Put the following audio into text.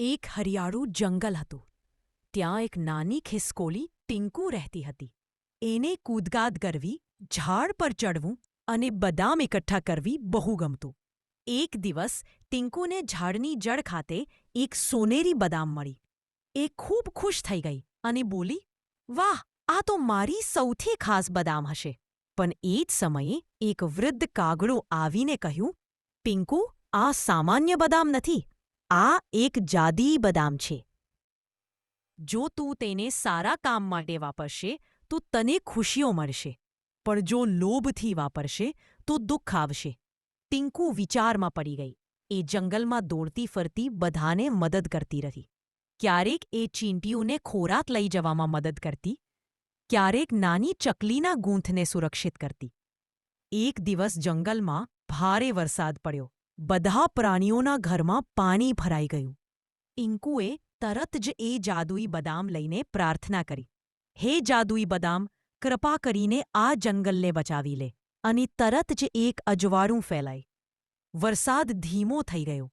એક હરિયાળું જંગલ હતું. ત્યાં એક નાની ખિસકોલી ટીંકુ રહેતી હતી. એને કૂદકાદ કરવી, ઝાડ પર ચડવું અને બદામ એકઠા કરવી બહુ ગમતું. એક દિવસ ટીંકુને ઝાડની જડ ખાતે એક સોનેરી બદામ મળી. એ ખૂબ ખુશ થઈ ગઈ અને બોલી, "વાહ, આ તો મારી સૌથી ખાસ બદામ હશે." પણ એ જ સમયે એક વૃદ્ધ કાગડો આવીને કહ્યું, "પિંકુ, આ સામાન્ય બદામ નથી. આ એક જાદુઈ બદામ છે. જો તું તેને સારા કામ માટે વાપરશે તો તને ખુશીઓ મળશે, પણ જો લોભથી વાપરશે તો દુઃખ આવશે." ટીંકુ વિચારમાં પડી ગઈ. એ જંગલમાં દોડતી ફરતી બધાને મદદ કરતી રહી. ક્યારેક એ ચીંટીઓને ખોરાક લઈ જવામાં મદદ કરતી, ક્યારેક નાની ચકલીના ગૂંથને સુરક્ષિત કરતી. એક દિવસ જંગલમાં ભારે વરસાદ પડ્યો. બધા પ્રાણીઓના ઘરમાં પાણી ભરાઈ ગયું. ટીંકુએ તરત જ એ જાદુઈ બદામ લઈને પ્રાર્થના કરી, "હે જાદુઈ બદામ, કૃપા કરીને આ જંગલને બચાવી લે." અને તરત જ એક અજવાળું ફેલાઈ. વરસાદ ધીમો થઈ ગયો